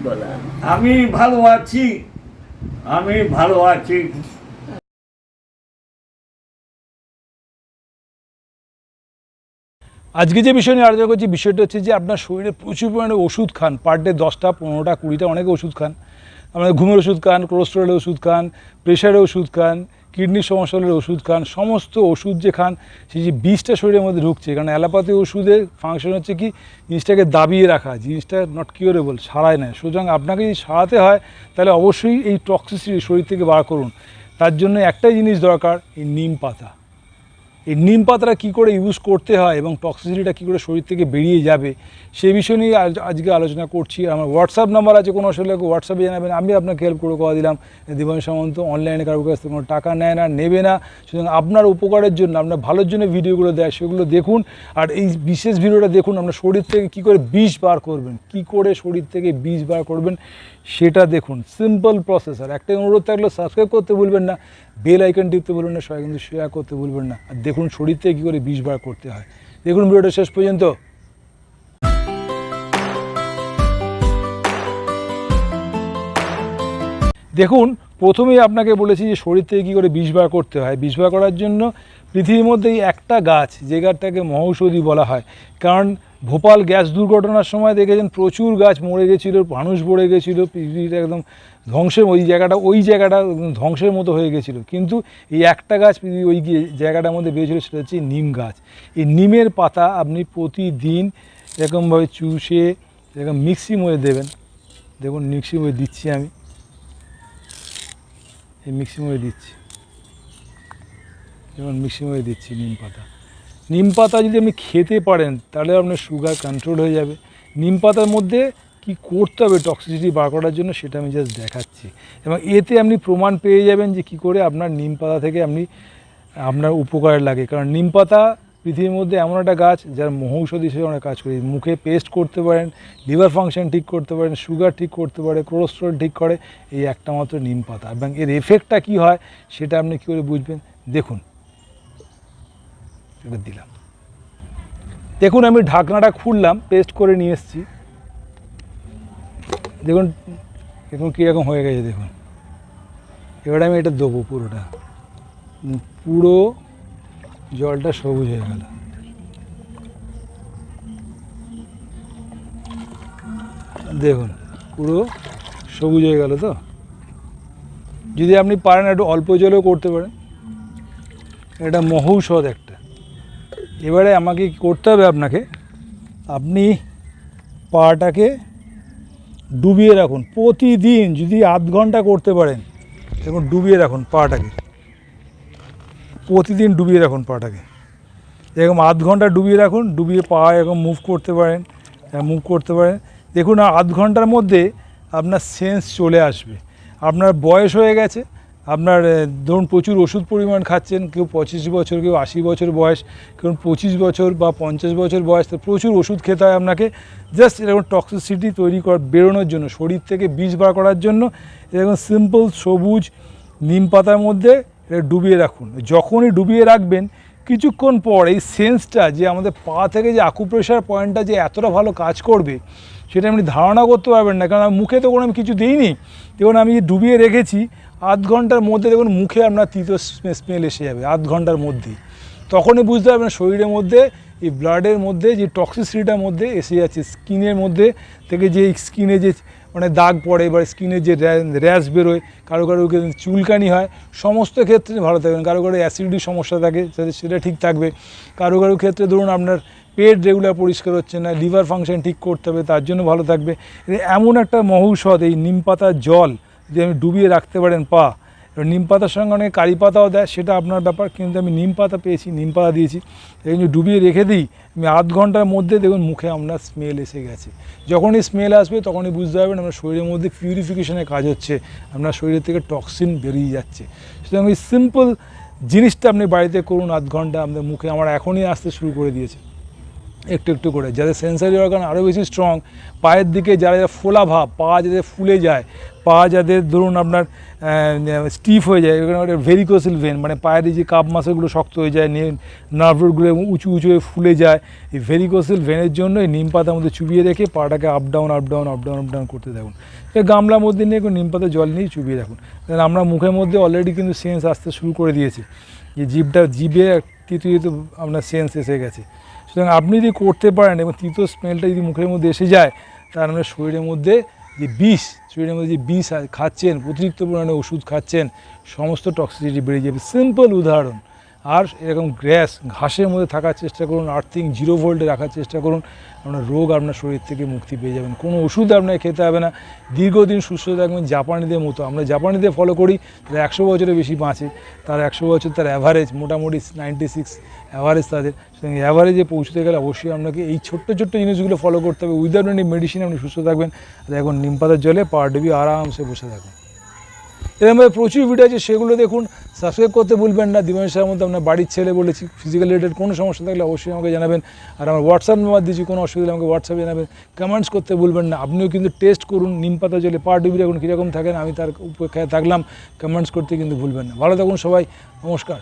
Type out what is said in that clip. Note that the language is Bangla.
বলা? আমি ভালো আছি, আমি ভালো আছি। আজকে যে বিষয় নিয়ে আলোচনা করছি, বিষয়টা হচ্ছে যে আপনার শরীরে প্রচুর পরিমাণে ওষুধ খান, পার ডে 10টা 15টা 20টা অনেকে ওষুধ খান। আপনার ঘুমের ওষুধ খান, কোলেস্টেরলের ওষুধ খান, প্রেশারের ওষুধ খান, কিডনির সমস্যা হলে ওষুধ খান। সমস্ত ওষুধ যে খান সেই যে বিষটা শরীরের মধ্যে ঢুকছে, কারণ অ্যালোপ্যাথি ওষুধের ফাংশন হচ্ছে কি জিনিসটাকে দাবিয়ে রাখা, জিনিসটা নট কিউরেবল, সারায় নেয়। সুতরাং আপনাকে যদি সারাতে হয় তাহলে অবশ্যই এই টক্সিসিটি শরীর থেকে বার করুন। তার জন্য একটাই জিনিস দরকার, এই নিম পাতা। এই নিম পাতাটা কী করে ইউজ করতে হয় এবং টক্সিসিটিটা কী করে শরীর থেকে বেরিয়ে যাবে সেই বিষয় নিয়ে আজকে আলোচনা করছি। আমার হোয়াটসঅ্যাপ নাম্বার আছে, কোনো অসুবিধা হোয়াটসঅ্যাপে জানাবেন, আমি আপনাকে হেল্প করে দিলাম। দীপায়ন সামন্ত অনলাইনে কারোর কাছ থেকে কোনো টাকা নেয় না, নেবে না। সুতরাং আপনার উপকারের জন্য, আপনার ভালোর জন্য ভিডিওগুলো দেয়, সেগুলো দেখুন। আর এই বিশেষ ভিডিওটা দেখুন, আপনার শরীর থেকে কী করে বিষ বার করবেন, কী করে শরীর থেকে বিষ বার করবেন সেটা দেখুন। Simple process. আর একটাই অনুরোধ থাকলে সাবস্ক্রাইব করতে ভুলবেন না, বেল আইকন টিপতে ভুলবেন না, সবাই কিন্তু শেয়ার করতে ভুলবেন না। আর দেখুন শরীর থেকে কী করে বিষ বার করতে হয়। দেখুন ভিডিওটা শেষ পর্যন্ত। দেখুন, প্রথমেই আপনাকে বলেছি যে শরীর থেকে কী করে বিষ বার করতে হয়। বিষ বার করার জন্য পৃথিবীর মধ্যেই একটা গাছ, যে গাছটাকে মহৌষধি বলা হয়। কারণ ভোপাল গ্যাস দুর্ঘটনার সময় দেখেছেন প্রচুর গাছ মরে গেছিলো, মানুষ মরে গেছিলো, পৃথিবীটা একদম ধ্বংসের, ওই জায়গাটা ধ্বংসের মতো হয়ে গেছিলো। কিন্তু এই একটা গাছ পৃথিবী ওই জায়গাটার মধ্যে বেরিয়েছিল, সেটা হচ্ছে নিম গাছ। এই নিমের পাতা আপনি প্রতিদিন এরকমভাবে চুষে এরকম মিক্সি মধ্যে দেবেন। দেখুন মিক্সি মধ্যে দিচ্ছি, আমি এই মিক্সি মধ্যে দিচ্ছি, যেমন মিক্সি মধ্যে দিচ্ছি নিম পাতা যদি আপনি খেতে পারেন তাহলে আপনার সুগার কন্ট্রোল হয়ে যাবে। নিম পাতার মধ্যে কি করতে হবে টক্সিসিটি বার করার জন্য সেটা আমি জাস্ট দেখাচ্ছি, এবং এতে আপনি প্রমাণ পেয়ে যাবেন যে কী করে আপনার নিম পাতা থেকে আপনার উপকার লাগে। কারণ নিম পাতা পৃথিবীর মধ্যে এমন একটা গাছ যার মহৌষধি হিসেবে আমরা কাজ করি। মুখে পেস্ট করতে পারেন, লিভার ফাংশন ঠিক করতে পারেন, সুগার ঠিক করতে পারে, কোলেস্টেরল ঠিক করে এই একটা মাত্র নিম পাতা। এবং এর এফেক্টটা কী হয় সেটা আপনি কী করে বুঝবেন, দেখুন এটা দিলাম। দেখুন আমি ঢাকনাটা খুললাম, পেস্ট করে নিয়ে এসেছি। দেখুন দেখুন কীরকম হয়ে গেছে, দেখুন। এবারে আমি এটা দেবো, পুরো জলটা সবুজ হয়ে গেল। দেখুন পুরো সবুজ হয়ে গেল। তো যদি আপনি পারেন একটু অল্প জলেও করতে পারেন, এটা মহৌষধ একটা। এবারে আমাকে কী করতে হবে, আপনি পাটাকে ডুবিয়ে রাখুন প্রতিদিন। যদি আধ ঘন্টা করতে পারেন, দেখুন ডুবিয়ে রাখুন পাটাকে, প্রতিদিন ডুবিয়ে রাখুন পাটাকে, এরকম আধ ঘন্টা ডুবিয়ে রাখুন। ডুবিয়ে পা এরকম মুভ করতে পারেন। দেখুন আধ ঘন্টার মধ্যে আপনার সেন্স চলে আসবে। আপনার বয়স হয়ে গেছে, আপনার ধরুন প্রচুর ওষুধ পরিমাণ খাচ্ছেন, কেউ 25 বছর, কেউ 80 বছর বয়স, কেউ 25 বছর বা 50 বছর বয়স, তো প্রচুর ওষুধ খেতে হয় আপনাকে জাস্ট এরকম টক্সিসিটি বেরোনোর জন্য, শরীর থেকে বিষ বার করার জন্য। এরকম সিম্পল সবুজ নিম পাতার মধ্যে এটা ডুবিয়ে রাখুন। যখনই ডুবিয়ে রাখবেন কিছুক্ষণ পর এই সেন্সটা, যে আমাদের পা থেকে যে আকুপ্রেশার পয়েন্টটা যে এতটা ভালো কাজ করবে সেটা আপনি ধারণা করতে পারবেন না। কারণ মুখে তো কোনো আমি কিছু দিইনি, দেখুন আমি ডুবিয়ে রেখেছি, আধ ঘন্টার মধ্যে দেখুন মুখে আপনার তিতো স্মেল এসে যাবে আধ ঘন্টার মধ্যেই। তখনই বুঝতে পারবেন শরীরের মধ্যে এই ব্লাডের মধ্যে যে টক্সিসিটিটার মধ্যে এসে যাচ্ছে। স্কিনের মধ্যে থেকে যে স্কিনে যে মানে দাগ পড়ে বা স্কিনের যে র্যাশ বেরোয়, কারো চুলকানি হয়, সমস্ত ক্ষেত্রে ভালো থাকবেন। কারো অ্যাসিডিটির সমস্যা থাকে সেটা ঠিক থাকবে। কারো ক্ষেত্রে ধরুন আপনার পেট রেগুলার পরিষ্কার হচ্ছে না, লিভার ফাংশন ঠিক করতে হবে, তার জন্য ভালো থাকবে। এমন একটা মহৌষধ এই নিম পাতার জল যদি আপনি ডুবিয়ে রাখতে পারেন পা। এবার নিম পাতার সঙ্গে অনেক কারি পাতাও দেয়, সেটা আপনার ব্যাপার, কিন্তু আমি নিম পাতা পেয়েছি, নিম পাতা দিয়েছি। এই জন্য ডুবিয়ে রেখে দিই আমি আধ ঘন্টার মধ্যে, দেখুন মুখে আপনার স্মেল এসে গেছে। যখনই স্মেল আসবে তখনই বুঝতে পারবেন আপনার শরীরের মধ্যে পিউরিফিকেশনের কাজ হচ্ছে, আপনার শরীর থেকে টক্সিন বেরিয়ে যাচ্ছে। সুতরাং এই সিম্পল জিনিসটা আপনি বাড়িতে করুন, আধ ঘন্টা আপনার মুখে আমার এখনই আসতে শুরু করে দিয়েছে একটু একটু করে। যাদের সেন্সারি অর্গান আরও বেশি স্ট্রং, পায়ের দিকে যারা ফোলা ভাব, পা যাদের ফুলে যায়, পা যাদের ধরুন আপনার স্টিফ হয়ে যায়, এখানে একটা ভেরিকোসিল ভেন, মানে পায়ের এই যে কাপ মাসলগুলো শক্ত হয়ে যায়, নার্ভ রোডগুলো উঁচু উঁচু হয়ে ফুলে যায়, এই ভেরিকোসিল ভেনের জন্য এই নিম পাতার মধ্যে চুবিয়ে রেখে পাটাকে up down up down up down up down করতে থাকুন। গামলার মধ্যে নিয়ে নিম পাতা জল নিয়ে চুবিয়ে রাখুন। কারণ আমরা মুখের মধ্যে অলরেডি কিন্তু সেন্স আসতে শুরু করে দিয়েছে, যে জিভে তিতো আপনার সেন্স এসে গেছে। সুতরাং আপনি যদি করতে পারেন এবং তিতো স্মেলটা যদি মুখের মধ্যে এসে যায়, তার মানে শরীরের মধ্যে যে শরীরের মধ্যে যে বিষ খাচ্ছেন, অতিরিক্ত পরিমাণে ওষুধ খাচ্ছেন, সমস্ত টক্সিসিটি বেড়ে যাবে। সিম্পল উদাহরণ। আর এরকম ঘাসের মধ্যে থাকার চেষ্টা করুন, আর্থিং 0 ভোল্টে রাখার চেষ্টা করুন, আপনার রোগ আপনার শরীর থেকে মুক্তি পেয়ে যাবেন। কোনো ওষুধ আপনাকে খেতে হবে না, দীর্ঘদিন সুস্থ থাকবেন জাপানিদের মতো। আমরা জাপানিদের ফলো করি, তারা 100 বছরের বেশি বাঁচে, তার 100 বছর তার অ্যাভারেজ মোটামুটি 96 অ্যাভারেজ তাদের। সুতরাং অ্যাভারেজে পৌঁছতে গেলে অবশ্যই আপনাকে এই ছোট্ট ছোট্ট জিনিসগুলো ফলো করতে হবে। উইদাউট এনি মেডিসিন আপনি সুস্থ থাকবেন। আর এখন নিম পাতার জলে পা ডুবিয়ে আরামসে বসে থাকুন। এরকমভাবে প্রচুর ভিডিও আছে, সেগুলো দেখুন। সাবস্ক্রাইব করতে ভুলবেন না। দিবাংশের মধ্যে আপনার বাড়ির ছেলে বলেছি। ফিজিক্যাল রিলেটেড কোনো সমস্যা থাকলে অবশ্যই আমাকে জানাবেন। আর আমার হোয়াটসঅ্যাপ নাম্বার দিয়েছি, কোনো অসুবিধা আমাকে হোয়াটসঅ্যাপে জানাবেন। কমেন্টস করতে ভুলবেন না। আপনিও কিন্তু টেস্ট করুন, নিম পাতা জলে পা ডুবিয়ে রাখুন, কীরকম থাকেন। আমি তার উপেক্ষায় থাকলাম। কমেন্টস করতে কিন্তু ভুলবেন না। ভালো থাকুন সবাই, নমস্কার।